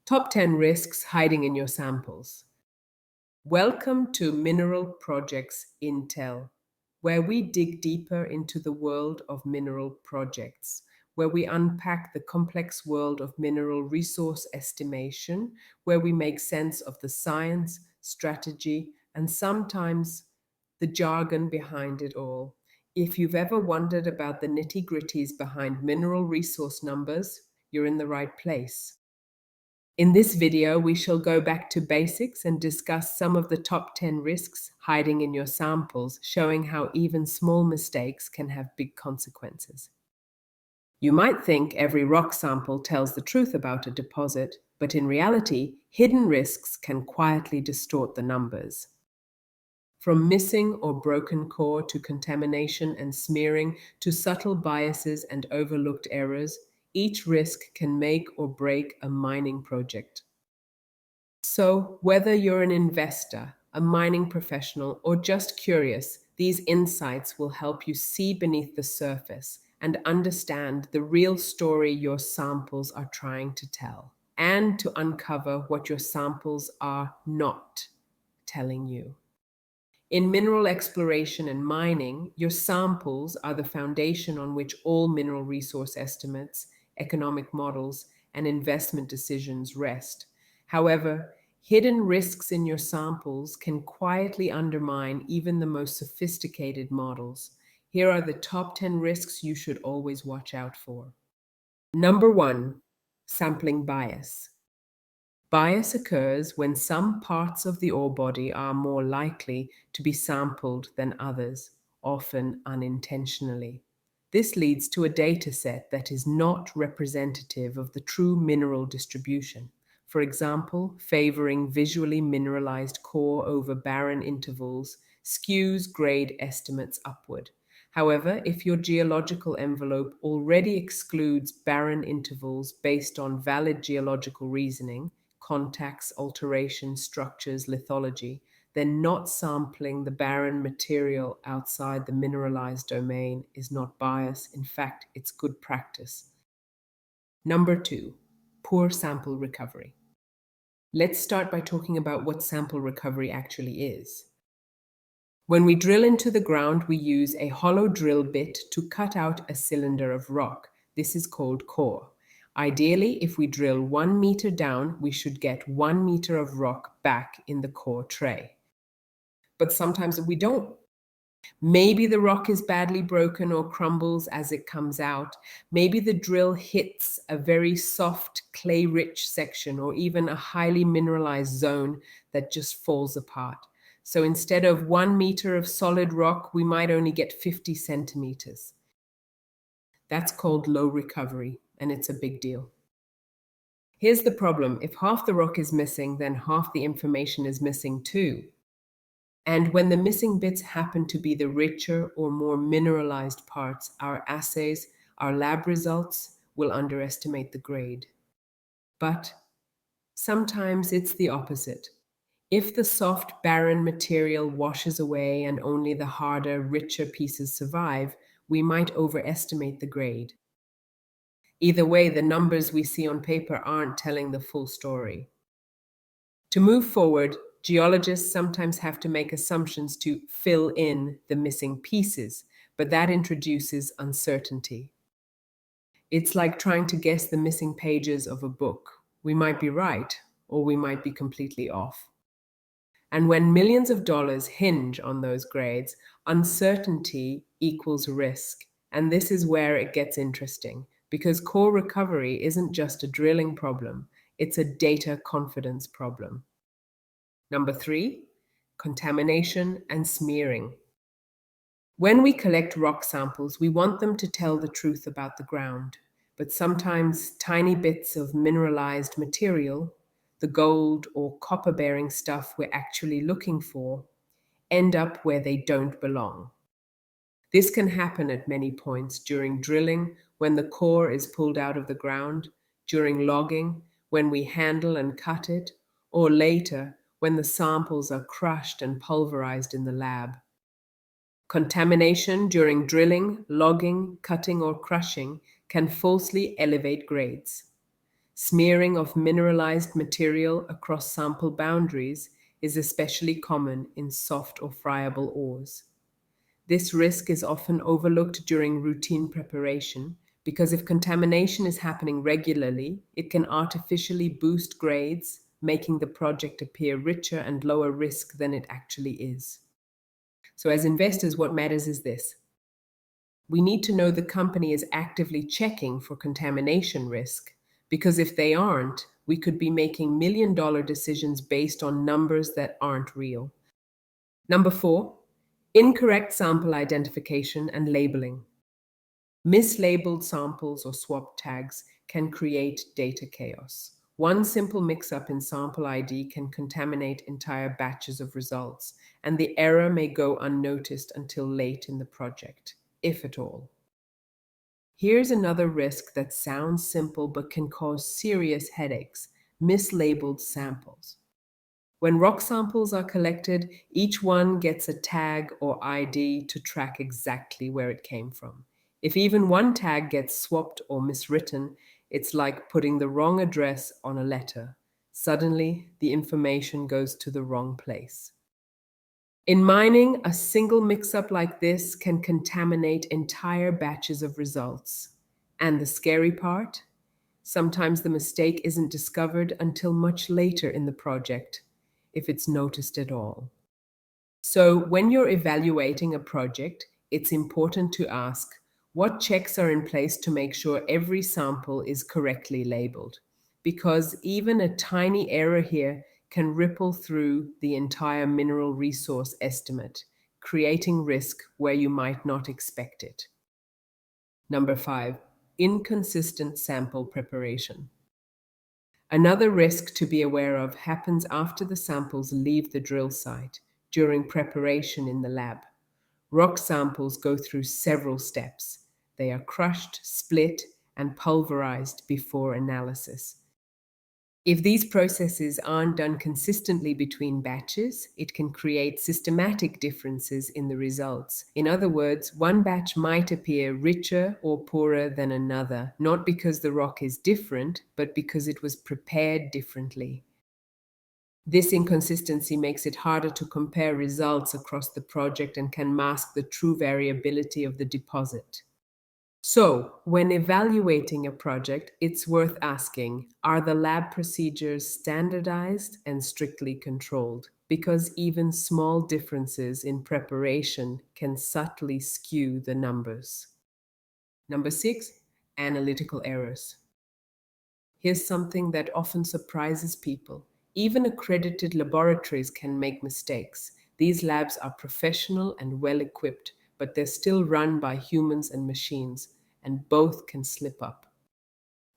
Top 10 risks hiding in your samples. Welcome to Mineral Projects Intel, where we dig deeper into the world of mineral projects, where we unpack the complex world of mineral resource estimation, where we make sense of the science, strategy, and sometimes the jargon behind it all. If you've ever wondered about the nitty-gritties behind mineral resource numbers, you're in the right place. In this video, we shall go back to basics and discuss some of the top 10 risks hiding in your samples, showing how even small mistakes can have big consequences. You might think every rock sample tells the truth about a deposit, but in reality, hidden risks can quietly distort the numbers. From missing or broken core to contamination and smearing to subtle biases and overlooked errors, each risk can make or break a mining project. So, whether you're an investor, a mining professional, or just curious, these insights will help you see beneath the surface and understand the real story your samples are trying to tell, and to uncover what your samples are not telling you. In mineral exploration and mining, your samples are the foundation on which all mineral resource estimates, economic models, and investment decisions rest. However, hidden risks in your samples can quietly undermine even the most sophisticated models. Here are the top 10 risks you should always watch out for. Number 1, sampling bias. Bias occurs when some parts of the ore body are more likely to be sampled than others, often unintentionally. This leads to a data set that is not representative of the true mineral distribution. For example, favoring visually mineralized core over barren intervals skews grade estimates upward. However, if your geological envelope already excludes barren intervals based on valid geological reasoning, contacts, alterations, structures, lithology, then not sampling the barren material outside the mineralized domain is not bias. In fact, it's good practice. Number 2, poor sample recovery. Let's start by talking about what sample recovery actually is. When we drill into the ground, we use a hollow drill bit to cut out a cylinder of rock. This is called core. Ideally, if we drill 1 meter down, we should get 1 meter of rock back in the core tray. But sometimes we don't. Maybe the rock is badly broken or crumbles as it comes out. Maybe the drill hits a very soft, clay-rich section or even a highly mineralized zone that just falls apart. So instead of 1 meter of solid rock, we might only get 50 centimeters. That's called low recovery, and it's a big deal. Here's the problem. If half the rock is missing, then half the information is missing too. And when the missing bits happen to be the richer or more mineralized parts, our assays, our lab results will underestimate the grade. But sometimes it's the opposite. If the soft, barren material washes away and only the harder, richer pieces survive, we might overestimate the grade. Either way, the numbers we see on paper aren't telling the full story. To move forward, geologists sometimes have to make assumptions to fill in the missing pieces, but that introduces uncertainty. It's like trying to guess the missing pages of a book. We might be right, or we might be completely off. And when millions of dollars hinge on those grades, uncertainty equals risk. And this is where it gets interesting, because core recovery isn't just a drilling problem, it's a data confidence problem. Number 3, contamination and smearing. When we collect rock samples, we want them to tell the truth about the ground, but sometimes tiny bits of mineralized material, the gold or copper-bearing stuff we're actually looking for, end up where they don't belong. This can happen at many points: during drilling, when the core is pulled out of the ground, during logging, when we handle and cut it, or later, when the samples are crushed and pulverized in the lab. Contamination during drilling, logging, cutting, or crushing can falsely elevate grades. Smearing of mineralized material across sample boundaries is especially common in soft or friable ores. This risk is often overlooked during routine preparation because if contamination is happening regularly, it can artificially boost grades, making the project appear richer and lower risk than it actually is. So, as investors, what matters is this: we need to know the company is actively checking for contamination risk, because if they aren't, we could be making $1 million decisions based on numbers that aren't real. Number 4, incorrect sample identification and labeling. Mislabeled samples or swap tags can create data chaos. One simple mix-up in sample ID can contaminate entire batches of results, and the error may go unnoticed until late in the project, if at all. Here's another risk that sounds simple but can cause serious headaches: mislabeled samples. When rock samples are collected, each one gets a tag or ID to track exactly where it came from. If even one tag gets swapped or miswritten, it's like putting the wrong address on a letter. Suddenly, the information goes to the wrong place. In mining, a single mix-up like this can contaminate entire batches of results. And the scary part? Sometimes the mistake isn't discovered until much later in the project, if it's noticed at all. So, when you're evaluating a project, it's important to ask what checks are in place to make sure every sample is correctly labeled. Because even a tiny error here can ripple through the entire mineral resource estimate, creating risk where you might not expect it. Number 5, inconsistent sample preparation. Another risk to be aware of happens after the samples leave the drill site, during preparation in the lab. Rock samples go through several steps. They are crushed, split, and pulverized before analysis. If these processes aren't done consistently between batches, it can create systematic differences in the results. In other words, one batch might appear richer or poorer than another, not because the rock is different, but because it was prepared differently. This inconsistency makes it harder to compare results across the project and can mask the true variability of the deposit. So, when evaluating a project, it's worth asking, are the lab procedures standardized and strictly controlled? Because even small differences in preparation can subtly skew the numbers. Number 6, analytical errors. Here's something that often surprises people. Even accredited laboratories can make mistakes. These labs are professional and well equipped, but they're still run by humans and machines, and both can slip up.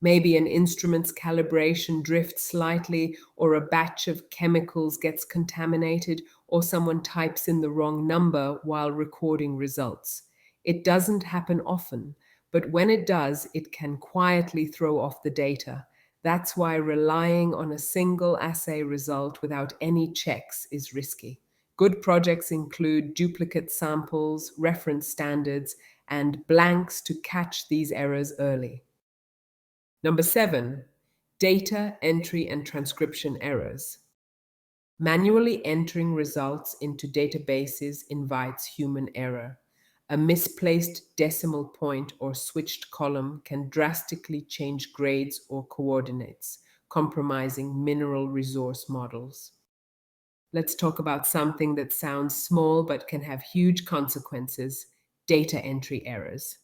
Maybe an instrument's calibration drifts slightly, or a batch of chemicals gets contaminated, or someone types in the wrong number while recording results. It doesn't happen often, but when it does, it can quietly throw off the data. That's why relying on a single assay result without any checks is risky. Good projects include duplicate samples, reference standards, and blanks to catch these errors early. Number 7, data entry and transcription errors. Manually entering results into databases invites human error. A misplaced decimal point or switched column can drastically change grades or coordinates, compromising mineral resource models. Let's talk about something that sounds small but can have huge consequences: data entry errors.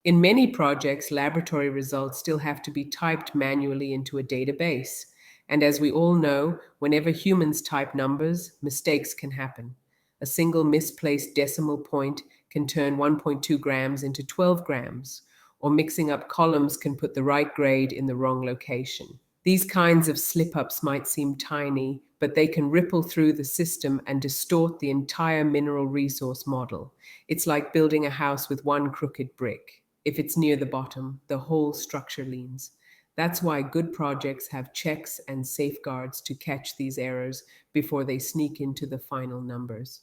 In many projects, laboratory results still have to be typed manually into a database. And as we all know, whenever humans type numbers, mistakes can happen. A single misplaced decimal point can turn 1.2 grams into 12 grams, or mixing up columns can put the right grade in the wrong location. These kinds of slip ups might seem tiny, but they can ripple through the system and distort the entire mineral resource model. It's like building a house with one crooked brick. If it's near the bottom, the whole structure leans. That's why good projects have checks and safeguards to catch these errors before they sneak into the final numbers.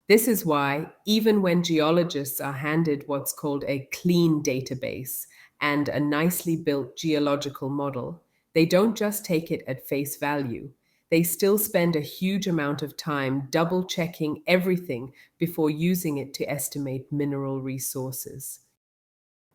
This is why, even when geologists are handed what's called a clean database, and a nicely built geological model, they don't just take it at face value. They still spend a huge amount of time double checking everything before using it to estimate mineral resources.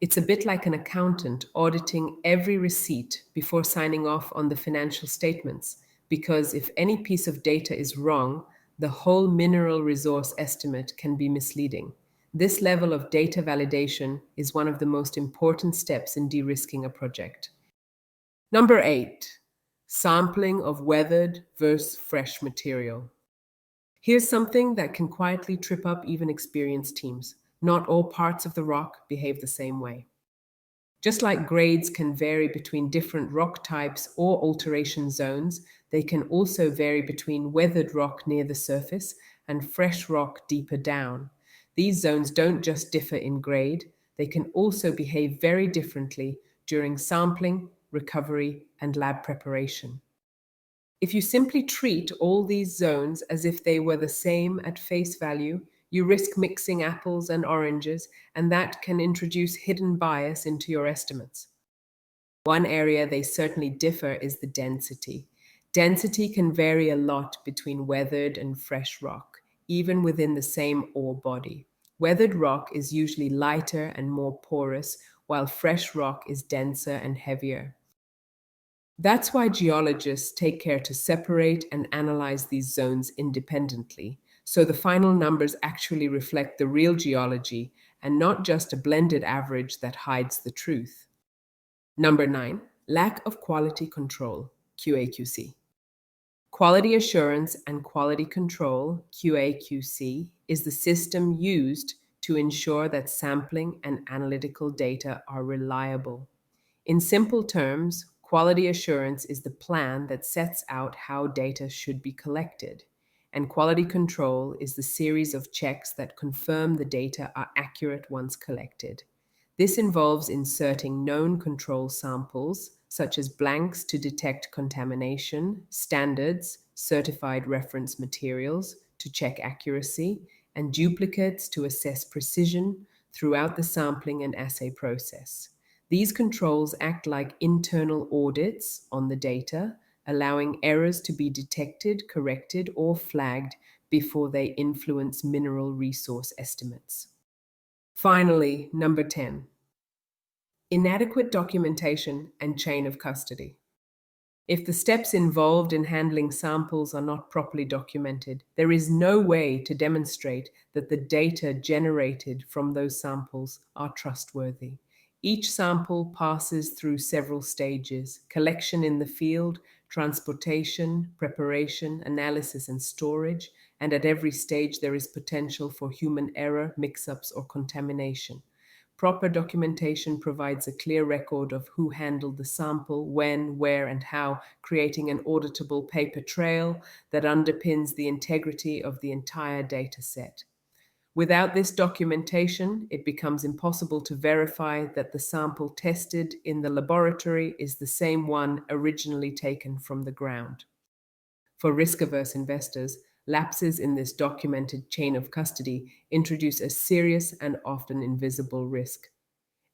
It's a bit like an accountant auditing every receipt before signing off on the financial statements, because if any piece of data is wrong, the whole mineral resource estimate can be misleading. This level of data validation is one of the most important steps in de risking a project. Number 8, sampling of weathered versus fresh material. Here's something that can quietly trip up even experienced teams. Not all parts of the rock behave the same way. Just like grades can vary between different rock types or alteration zones, they can also vary between weathered rock near the surface and fresh rock deeper down. These zones don't just differ in grade, they can also behave very differently during sampling, recovery, and lab preparation. If you simply treat all these zones as if they were the same at face value, you risk mixing apples and oranges, and that can introduce hidden bias into your estimates. One area they certainly differ is the density. Density can vary a lot between weathered and fresh rock, even within the same ore body. Weathered rock is usually lighter and more porous, while fresh rock is denser and heavier. That's why geologists take care to separate and analyze these zones independently, so the final numbers actually reflect the real geology and not just a blended average that hides the truth. Number 9, lack of quality control, QA/QC. Quality assurance and quality control, QA/QC, is the system used to ensure that sampling and analytical data are reliable. In simple terms, quality assurance is the plan that sets out how data should be collected, and quality control is the series of checks that confirm the data are accurate once collected. This involves inserting known control samples, such as blanks to detect contamination, standards, certified reference materials to check accuracy, and duplicates to assess precision throughout the sampling and assay process. These controls act like internal audits on the data, allowing errors to be detected, corrected, or flagged before they influence mineral resource estimates. Finally, number 10, inadequate documentation and chain of custody. If the steps involved in handling samples are not properly documented, there is no way to demonstrate that the data generated from those samples are trustworthy. Each sample passes through several stages: collection in the field, transportation, preparation, analysis, and storage, and at every stage there is potential for human error, mix-ups, or contamination. Proper documentation provides a clear record of who handled the sample, when, where, and how, creating an auditable paper trail that underpins the integrity of the entire data set. Without this documentation, it becomes impossible to verify that the sample tested in the laboratory is the same one originally taken from the ground. For risk-averse investors, lapses in this documented chain of custody introduce a serious and often invisible risk.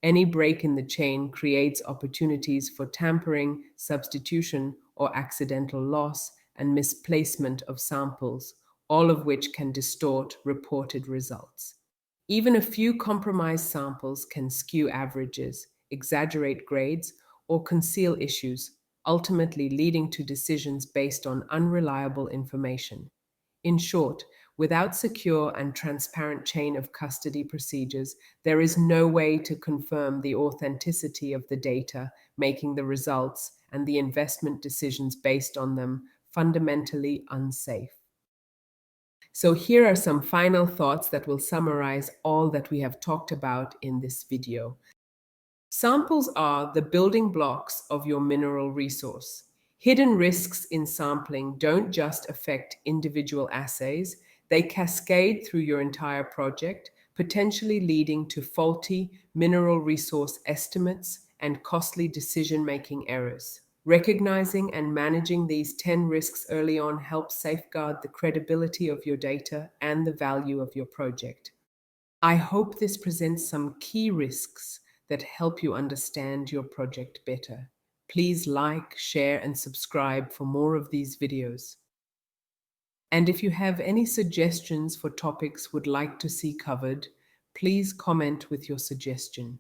Any break in the chain creates opportunities for tampering, substitution, or accidental loss and misplacement of samples, all of which can distort reported results. Even a few compromised samples can skew averages, exaggerate grades, or conceal issues, ultimately leading to decisions based on unreliable information. In short, without secure and transparent chain of custody procedures, there is no way to confirm the authenticity of the data, making the results and the investment decisions based on them fundamentally unsafe. So here are some final thoughts that will summarize all that we have talked about in this video. Samples are the building blocks of your mineral resource. Hidden risks in sampling don't just affect individual assays, they cascade through your entire project, potentially leading to faulty mineral resource estimates and costly decision-making errors. Recognizing and managing these 10 risks early on helps safeguard the credibility of your data and the value of your project. I hope this presents some key risks that help you understand your project better. Please like, share, and subscribe for more of these videos. And if you have any suggestions for topics would like to see covered, please comment with your suggestion.